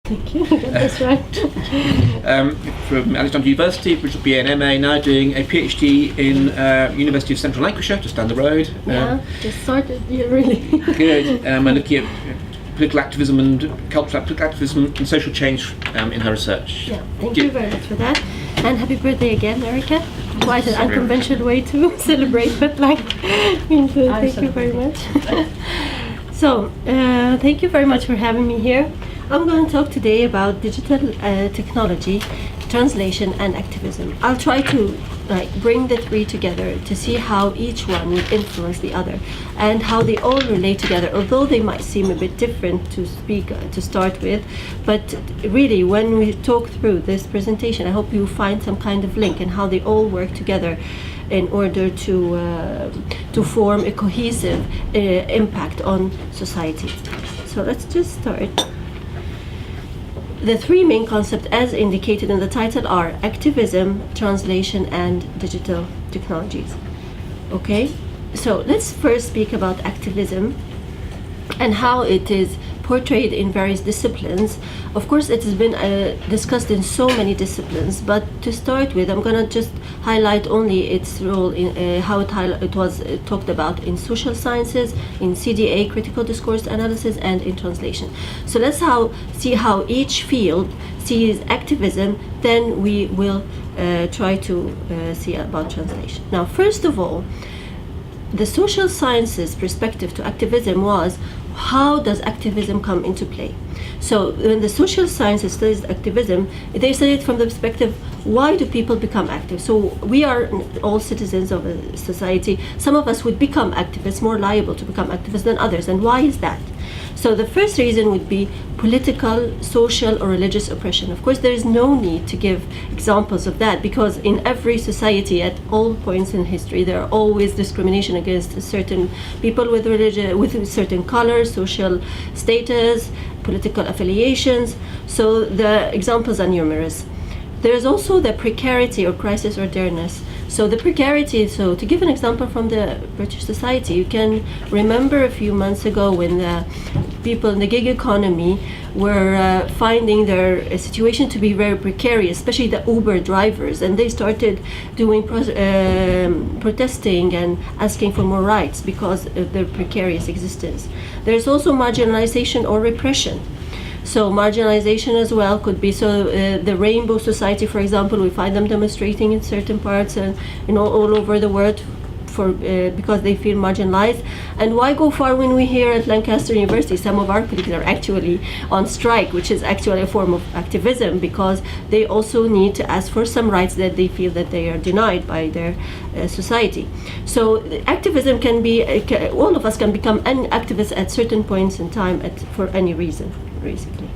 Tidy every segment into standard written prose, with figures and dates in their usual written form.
Thank you. That's right. From Alexandra University, which will be an MA, now doing a PhD in University of Central Lancashire, just down the road. Yeah, just started. Yeah, really. Good. And looking at political activism and cultural political activism and social change in her research. Yeah, thank you very much for that. And happy birthday again, Erica. Quite an unconventional way to celebrate, but thank you very much. So, thank you very much for having me here. I'm going to talk today about digital technology, translation, and activism. I'll try to bring the three together to see how each one will influence the other and how they all relate together, although they might seem a bit different to start with. But really, when we talk through this presentation, I hope you find some kind of link and how they all work together in order to form a cohesive impact on society. So let's just start. The three main concepts, as indicated in the title, are activism, translation, and digital technologies. Okay, so let's first speak about activism and how it is portrayed in various disciplines. Of course, it has been discussed in so many disciplines, but to start with, I'm going to just highlight only its role in how it was talked about in social sciences, in CDA, critical discourse analysis, and in translation. So let's see how each field sees activism, then we will try to see about translation. Now, first of all, the social sciences perspective to activism was, how does activism come into play? So when the social sciences studies activism, they study it from the perspective, why do people become active? So we are all citizens of a society. Some of us would become activists, more liable to become activists than others. And why is that? So the first reason would be political, social, or religious oppression. Of course, there is no need to give examples of that, because in every society at all points in history, there are always discrimination against certain people with religion, with certain colors, social status, political affiliations. So the examples are numerous. There is also the precarity or crisis or dearness. So the precarity, so to give an example from the British society, you can remember a few months ago when the people in the gig economy were finding their situation to be very precarious, especially the Uber drivers, and they started doing protesting and asking for more rights because of their precarious existence. There's also marginalization or repression. So marginalization as well could be, the Rainbow Society, for example, we find them demonstrating in certain parts and all over the world because they feel marginalized. And why go far when we here at Lancaster University, some of our colleagues are actually on strike, which is actually a form of activism, because they also need to ask for some rights that they feel that they are denied by their society. So activism can be, all of us can become an activist at certain points in time for any reason, basically.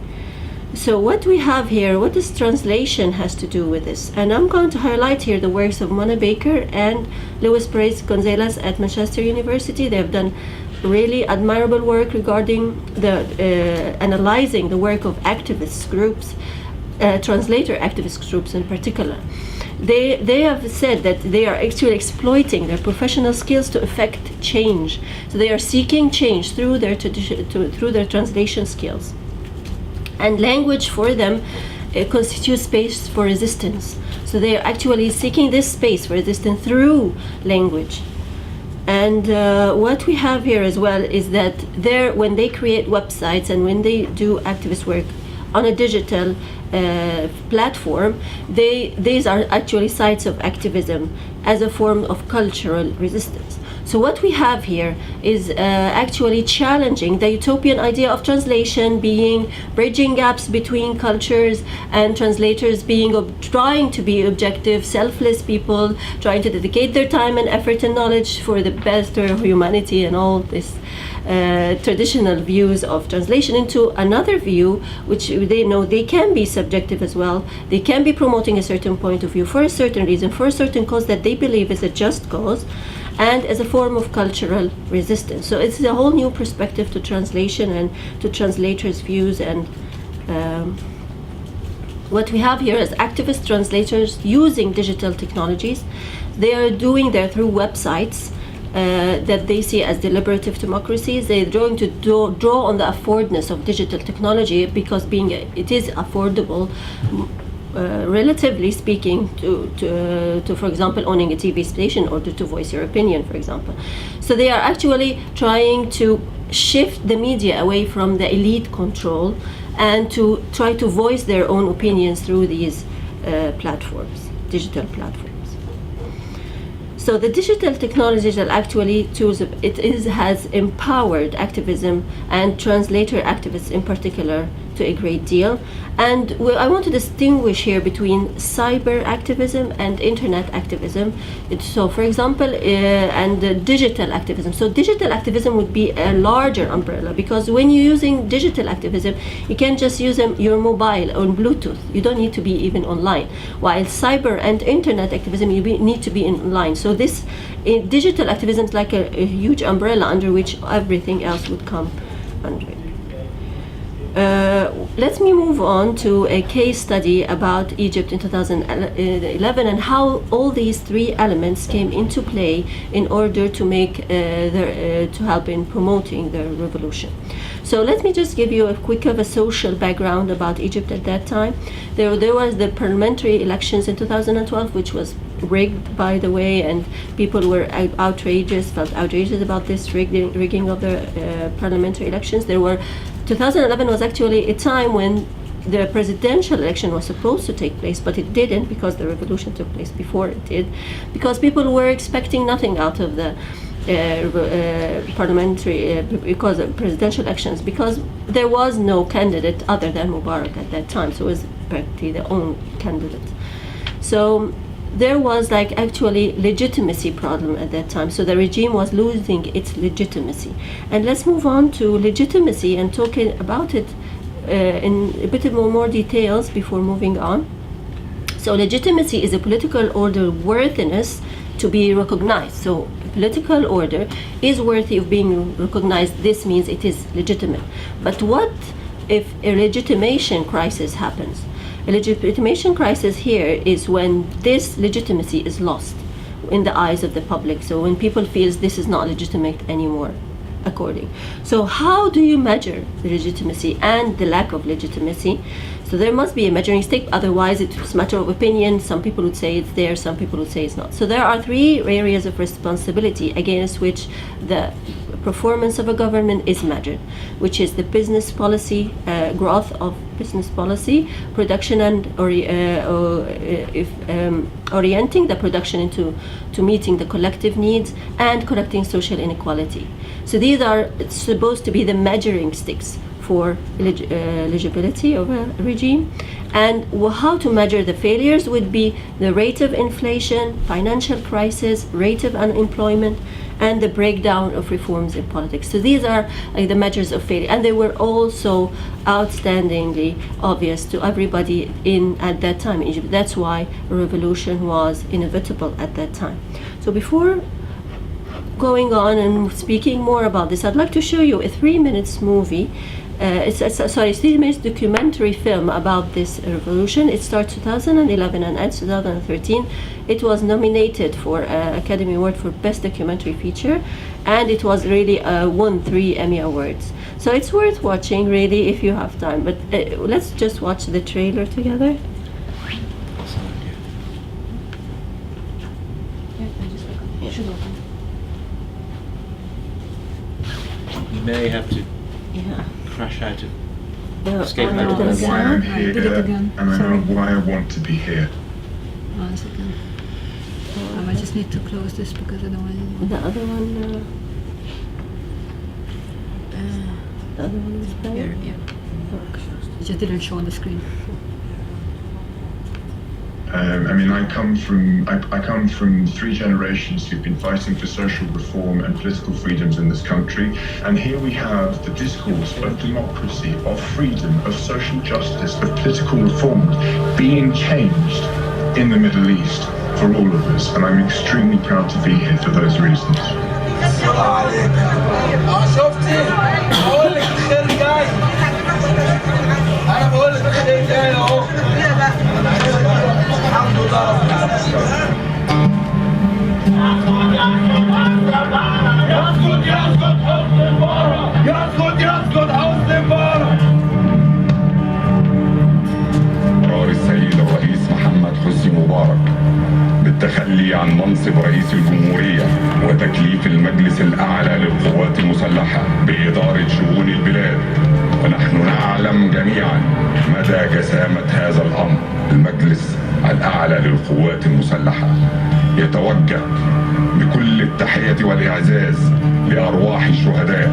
So what we have here, what does translation has to do with this? And I'm going to highlight here the works of Mona Baker and Luis Perez Gonzalez at Manchester University. They have done really admirable work regarding analyzing the work of activist groups, translator activist groups in particular. They have said that they are actually exploiting their professional skills to effect change. So they are seeking change through their through their translation skills. And language for them constitutes space for resistance. So they are actually seeking this space for resistance through language. And what we have here as well is that when they create websites and when they do activist work on a digital platform, these are actually sites of activism as a form of cultural resistance. So what we have here is actually challenging the utopian idea of translation being bridging gaps between cultures, and translators being trying to be objective, selfless people, trying to dedicate their time and effort and knowledge for the better of humanity, and all this traditional views of translation into another view, which they know they can be subjective as well. They can be promoting a certain point of view for a certain reason, for a certain cause that they believe is a just cause, and as a form of cultural resistance. So it's a whole new perspective to translation and to translators' views. And what we have here is activist translators using digital technologies. They are doing that through websites that they see as deliberative democracies. They're going to draw on the affordness of digital technology because it is affordable, relatively speaking, to for example, owning a TV station or to voice your opinion, for example. So they are actually trying to shift the media away from the elite control and to try to voice their own opinions through these platforms, digital platforms. So the digital technologies are actually has empowered activism and translator activists in particular to a great deal. And I want to distinguish here between cyber activism and internet activism. So for example, and digital activism. So digital activism would be a larger umbrella, because when you're using digital activism, you can just use your mobile on Bluetooth. You don't need to be even online. While cyber and internet activism, you need to be online. So this digital activism is like a huge umbrella under which everything else would come under it. Let me move on to a case study about Egypt in 2011 and how all these three elements came into play in order to make to help in promoting the revolution. So let me just give you a quick of a social background about Egypt at that time. There was the parliamentary elections in 2012, which was rigged, by the way, and people were felt outrageous about this rigging of the parliamentary elections. 2011 was actually a time when the presidential election was supposed to take place, but it didn't, because the revolution took place before it did, because people were expecting nothing out of the parliamentary because of presidential elections, because there was no candidate other than Mubarak at that time, so it was practically the only candidate. So there was actually legitimacy problem at that time. So the regime was losing its legitimacy. And let's move on to legitimacy and talk about it in a bit more details before moving on. So legitimacy is a political order worthiness to be recognized. So a political order is worthy of being recognized. This means it is legitimate. But what if a legitimation crisis happens? A legitimation crisis here is when this legitimacy is lost in the eyes of the public. So when people feel this is not legitimate anymore, according. So how do you measure the legitimacy and the lack of legitimacy? So there must be a measuring stick, otherwise it's a matter of opinion. Some people would say it's there, some people would say it's not. So there are three areas of responsibility against which the performance of a government is measured, which is the business policy, growth of business policy, production and orienting the production into meeting the collective needs, and correcting social inequality. So these are supposed to be the measuring sticks for eligibility of a regime. And how to measure the failures would be the rate of inflation, financial crisis, rate of unemployment, and the breakdown of reforms in politics. So these are the measures of failure, and they were also outstandingly obvious to everybody at that time in Egypt. That's why a revolution was inevitable at that time. So before going on and speaking more about this, I'd like to show you a 3-minute movie. It's 3 minutes documentary film about this revolution. It starts 2011 and ends 2013. It was nominated for Academy Award for Best Documentary Feature, and it was really won 3 Emmy Awards. So it's worth watching, really, if you have time. But let's just watch the trailer together. You may have to crash out of escape I know mode. why I'm here, and I know why I want to be here. 1 second. I just need to close this because I don't want to... The other one is playing? Here, yeah. It just didn't show on the screen. I come from 3 generations who've been fighting for social reform and political freedoms in this country, and here we have the discourse of democracy, of freedom, of social justice, of political reform being changed in the Middle East for all of us, and I'm extremely proud to be here for those reasons. الحمد لله التخلي عن منصب رئيس الجمهورية وتكليف المجلس الأعلى للقوات المسلحة بإدارة شؤون البلاد، ونحن نعلم جميعا مدى جسامة هذا الأمر. المجلس الأعلى للقوات المسلحة يتوجه بكل التحية والإعزاز لأرواح الشهداء.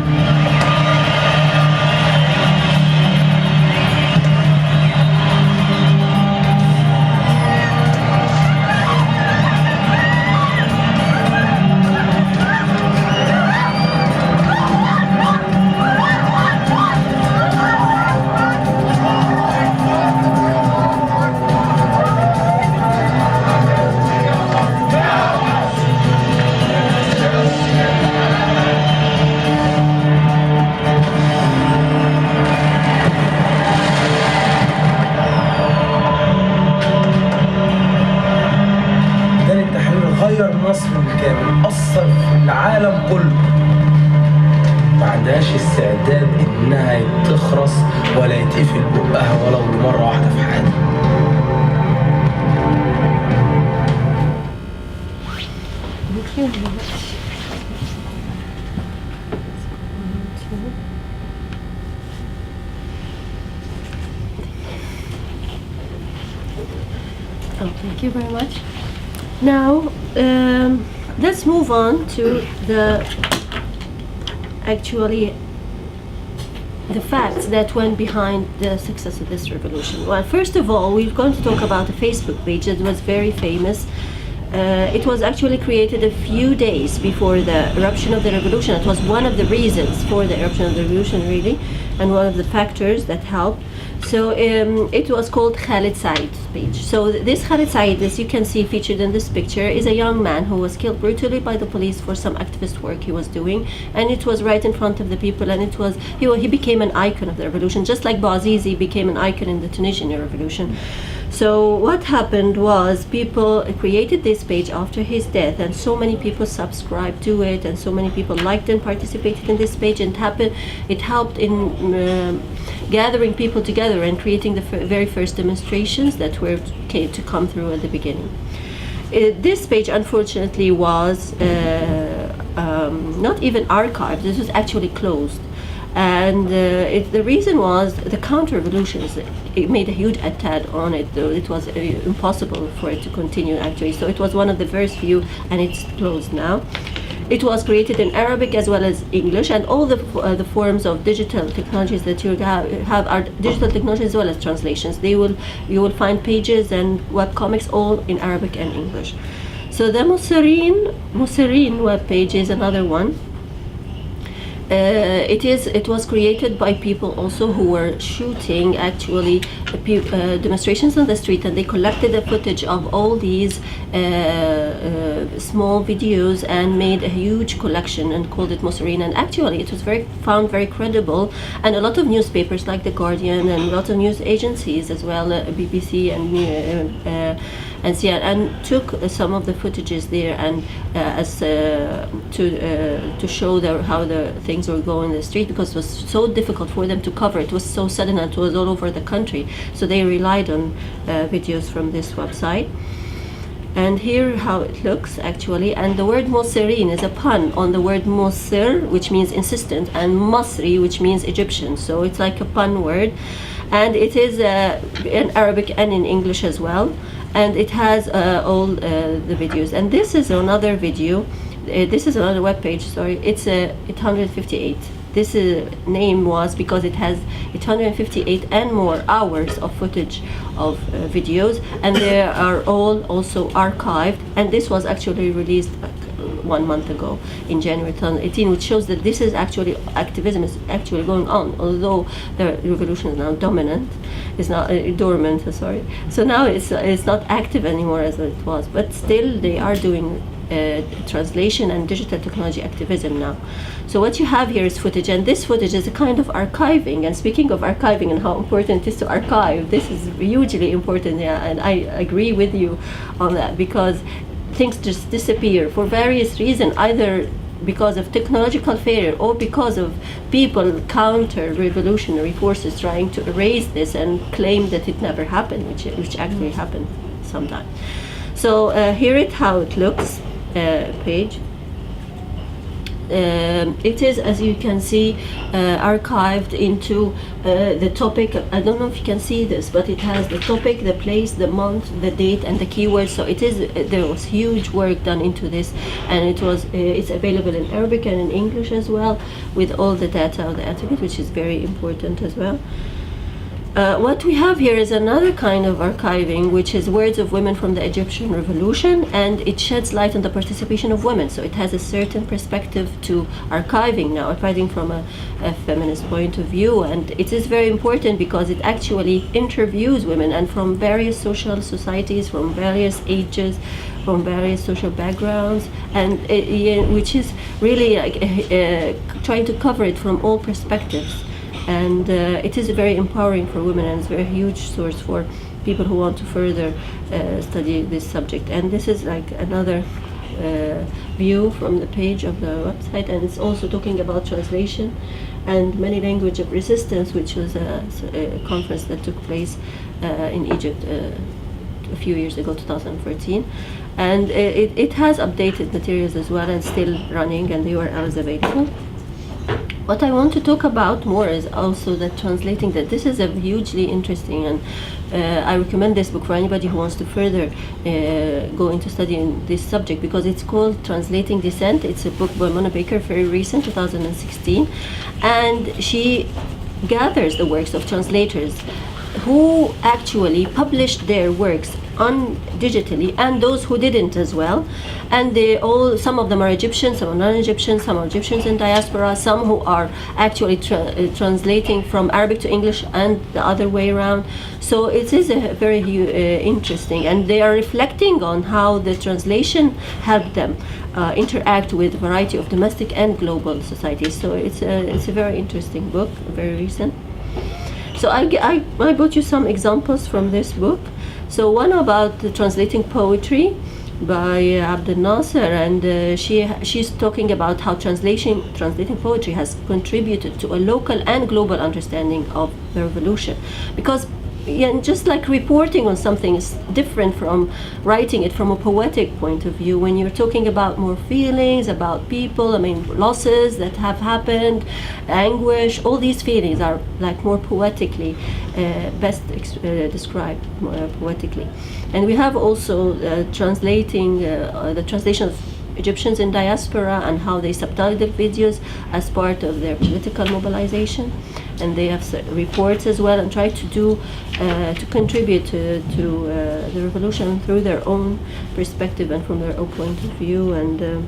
مصر بالكامل، أثر في العالم كله. ما عندهاش استعداد إنها تخرس ولا يتقفل بقها ولو لمرة واحدة في حياتها. Thank you very much. Now, let's move on to the facts that went behind the success of this revolution. Well, first of all, we're going to talk about a Facebook page that was very famous. It was actually created a few days before the eruption of the revolution. It was one of the reasons for the eruption of the revolution, really, and one of the factors that helped. So it was called Khalid Said's page. So this Khalid Said, as you can see featured in this picture, is a young man who was killed brutally by the police for some activist work he was doing, and it was right in front of the people, and it was he became an icon of the revolution, just like Bouazizi became an icon in the Tunisian revolution. So what happened was people created this page after his death, and so many people subscribed to it, and so many people liked and participated in this page, and it helped in gathering people together and creating the very first demonstrations that were to come through at the beginning. This page, unfortunately, was not even archived. This was actually closed. And the reason was the counter-revolutions. It made a huge attack on it, though it was impossible for it to continue, actually. So it was one of the first few, and it's closed now. It was created in Arabic as well as English, and all the forms of digital technologies that you have are digital technologies as well as translations. You will find pages and webcomics all in Arabic and English. So the Serene web page is another one. It was created by people also who were shooting actually demonstrations on the street, and they collected the footage of all these small videos and made a huge collection and called it Serene. And actually it was found very credible, and a lot of newspapers like The Guardian and a lot of news agencies as well, BBC and CNN, took some of the footages there and to show how the things were going in the street, because it was so difficult for them to cover. It was so sudden and it was all over the country, so they relied on videos from this website. And here how it looks actually, and the word Serene is a pun on the word Mosir, which means insistent, and Masri, which means Egyptian, so it's like a pun word. And it is in Arabic and in English as well, and it has all the videos. And this is another video, this is another web page, sorry, it's 858. This name was because it has 858 and more hours of footage of videos, and they are all also archived, and this was actually released 1 month ago in January 2018, which shows that this is actually, activism is actually going on, although the revolution is now dormant, sorry. So now it's not active anymore as it was, but still they are doing translation and digital technology activism now. So what you have here is footage, and this footage is a kind of archiving. And speaking of archiving and how important it is to archive, this is hugely important, yeah, and I agree with you on that, because things just disappear for various reasons, either because of technological failure or because of people, counter-revolutionary forces trying to erase this and claim that it never happened, which actually happened sometime. So here it how it looks, page. It is, as you can see, archived into the topic. I don't know if you can see this, but it has the topic, the place, the month, the date, and the keywords. So it is. There was huge work done into this, and it was. It's available in Arabic and in English as well, with all the data of the article, which is very important as well. What we have here is another kind of archiving, which is words of women from the Egyptian Revolution, and it sheds light on the participation of women. So it has a certain perspective to archiving now, archiving from a feminist point of view, and it is very important because it actually interviews women and from various social societies, from various ages, from various social backgrounds, and which is really like trying to cover it from all perspectives. And it is very empowering for women, and it's a very huge source for people who want to further study this subject. And this is like another view from the page of the website, and it's also talking about translation and many language of resistance, which was a conference that took place in Egypt a few years ago, 2014. And it has updated materials as well, and still running, and the URL is available. What I want to talk about more is also that translating, that this is a hugely interesting, and I recommend this book for anybody who wants to further go into studying this subject, because it's called Translating Dissent. It's a book by Mona Baker, very recent, 2016, and she gathers the works of translators who actually published their works digitally, and those who didn't as well. And they all, some of them are Egyptian, some are non-Egyptian, some are Egyptians in diaspora, some who are actually translating from Arabic to English and the other way around. So it is a very interesting, and they are reflecting on how the translation helped them interact with a variety of domestic and global societies. So it's a very interesting book, very recent. So I brought you some examples from this book. So one about translating poetry by Abdel Nasser, and she's talking about how translating poetry has contributed to a local and global understanding of the revolution. Because just like reporting on something is different from writing it from a poetic point of view. When you're talking about more feelings, about people, I mean, losses that have happened, anguish, all these feelings are like more poetically, best described more poetically. And we have also translating, the translation of Egyptians in diaspora and how they subtitled videos as part of their political mobilization, and they have reports as well, and try to do to contribute to the revolution through their own perspective and from their own point of view. And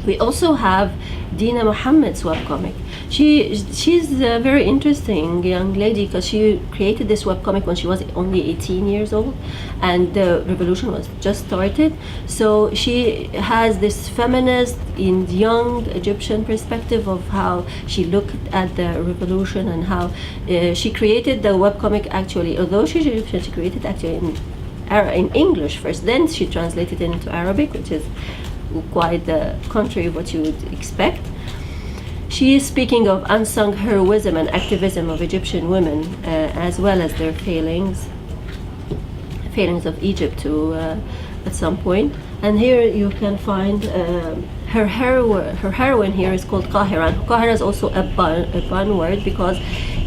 we also have Dena Muhammad's webcomic. She's a very interesting young lady, because she created this webcomic when she was only 18 years old, and the revolution was just started. So she has this feminist in young Egyptian perspective of how she looked at the revolution, and how she created the webcomic actually, although she's Egyptian, she created actually in English first, then she translated it into Arabic, which is quite the contrary of what you would expect. She is speaking of unsung heroism and activism of Egyptian women, as well as their failings of Egypt to at some point. And here you can find her heroine here is called Qahira. And Qahira is also a pun word, because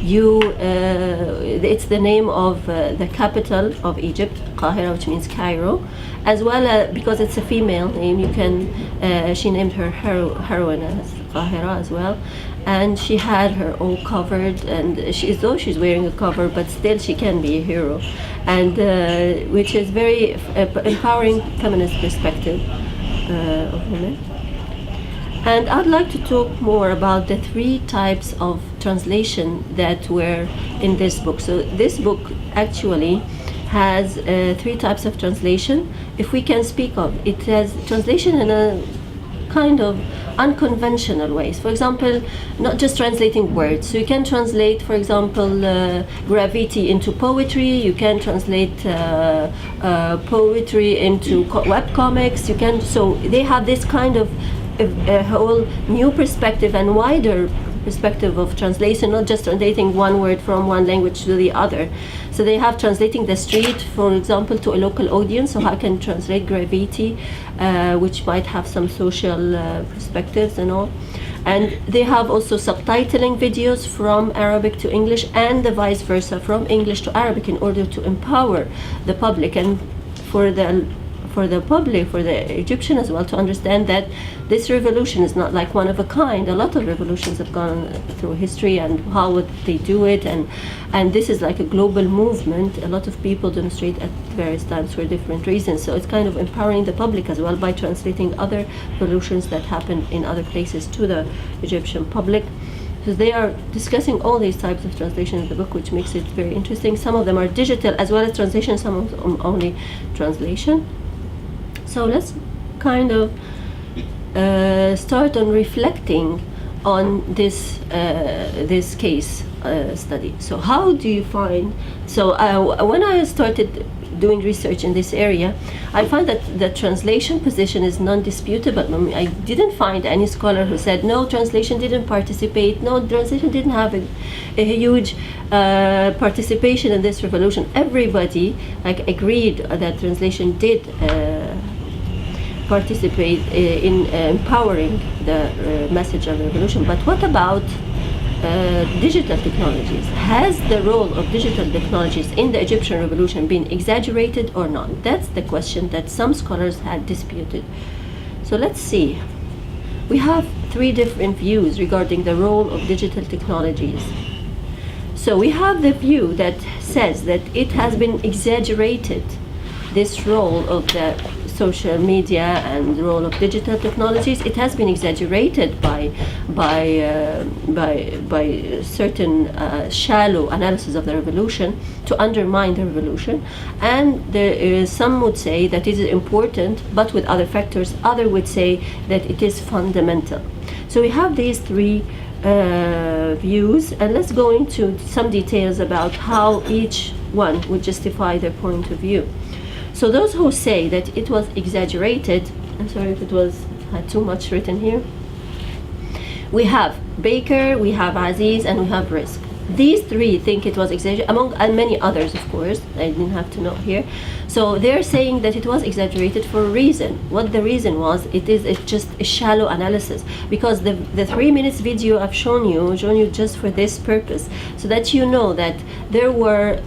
it's the name of the capital of Egypt, Qahira, which means Cairo, as well as because it's a female name. You can she named her heroine as Qahira as well, and she had her all covered, and though she's wearing a cover, but still she can be a hero, and which is very empowering feminist perspective of women. And I'd like to talk more about the 3 types of translation that were in this book. So this book actually has 3 types of translation. If we can speak of it, has translation in a kind of unconventional ways. For example, not just translating words. So you can translate, for example, gravity into poetry. You can translate poetry into webcomics. So they have this kind of a whole new perspective and wider perspective of translation, not just translating one word from one language to the other. So they have translating the street, for example, to a local audience. So I can translate graffiti, which might have some social perspectives and all. And they have also subtitling videos from Arabic to English and the vice versa, from English to Arabic, in order to empower the public and for the public, for the Egyptian as well, to understand that this revolution is not like one of a kind. A lot of revolutions have gone through history, and how would they do it, and this is like a global movement. A lot of people demonstrate at various times for different reasons. So it's kind of empowering the public as well by translating other revolutions that happened in other places to the Egyptian public. So they are discussing all these types of translation in the book, which makes it very interesting. Some of them are digital as well as translation, some of them only translation. So let's kind of start on reflecting on this this case study. So how do you find? So when I started doing research in this area, I found that the translation position is non-disputable. I didn't find any scholar who said no, translation didn't participate, no, translation didn't have a huge participation in this revolution. Everybody agreed that translation did participate in empowering the message of the revolution. But what about digital technologies? Has the role of digital technologies in the Egyptian revolution been exaggerated or not? That's the question that some scholars had disputed. So let's see. We have three different views regarding the role of digital technologies. So we have the view that says that it has been exaggerated, this role of the social media and the role of digital technologies. It has been exaggerated by certain shallow analysis of the revolution to undermine the revolution. And there is, some would say that it is important, but with other factors. Others would say that it is fundamental. So we have these three views, and let's go into some details about how each one would justify their point of view. So those who say that it was exaggerated, I'm sorry if it had too much written here. We have Baker, we have Aziz, and we have Risk. These three think it was exaggerated, among many others, of course. I didn't have to note here. So they're saying that it was exaggerated for a reason. What the reason was, it's just a shallow analysis, because the 3 minutes video I've shown you just for this purpose, so that you know that there were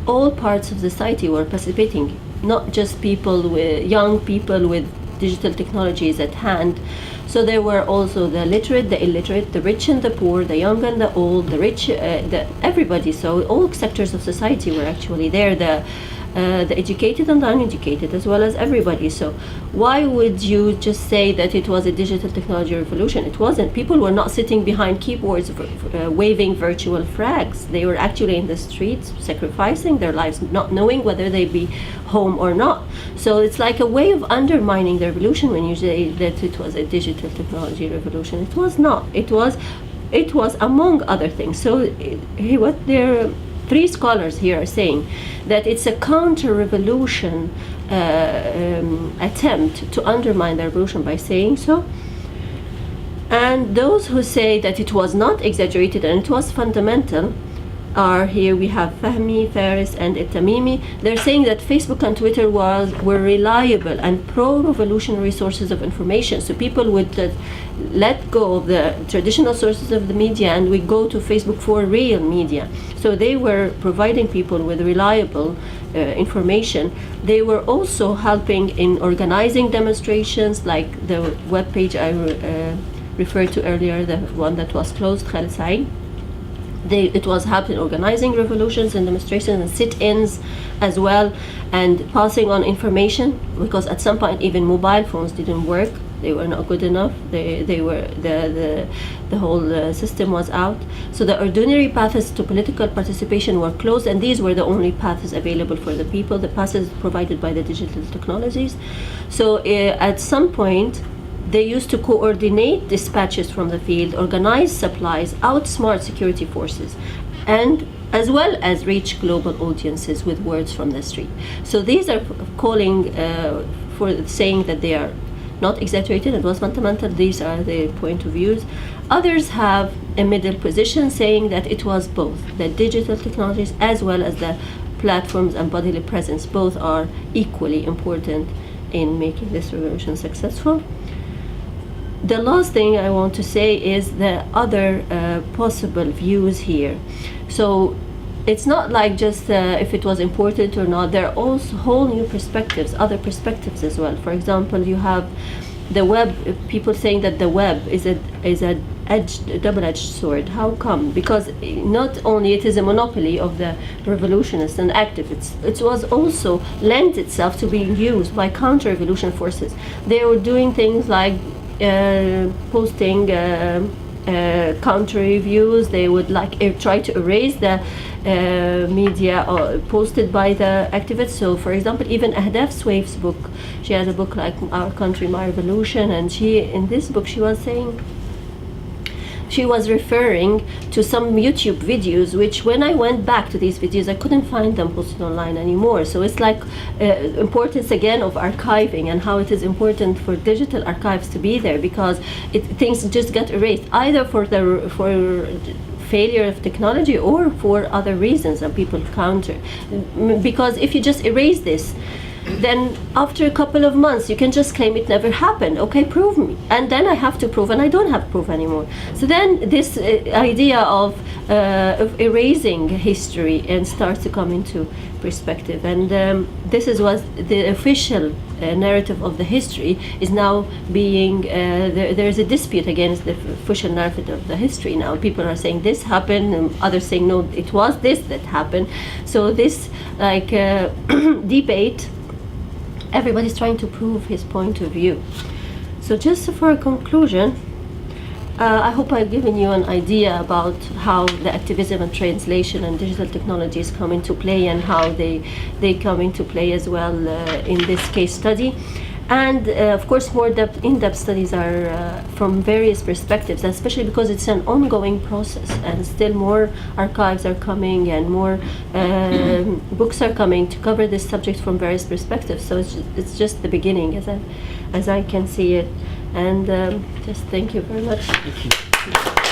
all parts of society were participating, not just young people with digital technologies at hand. So there were also the literate, the illiterate, the rich and the poor, the young and the old, the rich, everybody. So all sectors of society were actually there, the educated and the uneducated, as well as everybody. So why would you just say that it was a digital technology revolution? It wasn't. People were not sitting behind keyboards waving virtual flags. They were actually in the streets sacrificing their lives, not knowing whether they'd be home or not. So it's like a way of undermining the revolution when you say that it was a digital technology revolution. It was not. It was among other things. So what they're three scholars here are saying that it's a counter-revolution attempt to undermine the revolution by saying so. And those who say that it was not exaggerated and it was fundamental are, here we have Fahmy, Faris, and Tamimi. They're saying that Facebook and Twitter were reliable and pro-revolutionary sources of information. So people would let go of the traditional sources of the media and we go to Facebook for real media. So they were providing people with reliable information. They were also helping in organizing demonstrations, like the webpage I referred to earlier, the one that was closed, Khalid Said. It was helping organizing revolutions and demonstrations and sit-ins as well, and passing on information, because at some point even mobile phones didn't work. They were not good enough. The whole system was out. So the ordinary paths to political participation were closed, and these were the only paths available for the people, the paths provided by the digital technologies. So at some point, they used to coordinate dispatches from the field, organize supplies, outsmart security forces, and as well as reach global audiences with words from the street. So these are calling for saying that they are not exaggerated, it was fundamental. These are the point of views. Others have a middle position, saying that it was both. The digital technologies as well as the platforms and bodily presence, both are equally important in making this revolution successful. The last thing I want to say is the other possible views here. So it's not like just if it was important or not. There are also whole new perspectives, other perspectives as well. For example, you have the web, people saying that the web is a double-edged sword. How come? Because not only it is a monopoly of the revolutionists and activists, it was also lent itself to being used by counter-revolution forces. They were doing things like posting counter reviews. They would try to erase the media posted by the activists. So, for example, even Ahdaf Swaif's book, she has a book like Our Country, My Revolution, and in this book she was saying, she was referring to some YouTube videos, which when I went back to these videos, I couldn't find them posted online anymore. So it's like importance again of archiving, and how it is important for digital archives to be there, because things just get erased, either for failure of technology or for other reasons, and people counter. Because if you just erase this, then after a couple of months you can just claim it never happened. Okay, prove me, and then I have to prove, and I don't have proof anymore. So then this idea of erasing history and starts to come into perspective, and this was the official narrative of the history is now being there's a dispute against the official narrative of the history now. People are saying this happened, and others saying no, it was this that happened. So this debate, everybody's trying to prove his point of view. So just for a conclusion, I hope I've given you an idea about how the activism and translation and digital technologies come into play, and how they come into play as well in this case study. And of course, more in-depth studies are from various perspectives, especially because it's an ongoing process, and still more archives are coming, and more books are coming to cover this subject from various perspectives. So it's just the beginning, as I can see it. And just thank you very much. Thank you.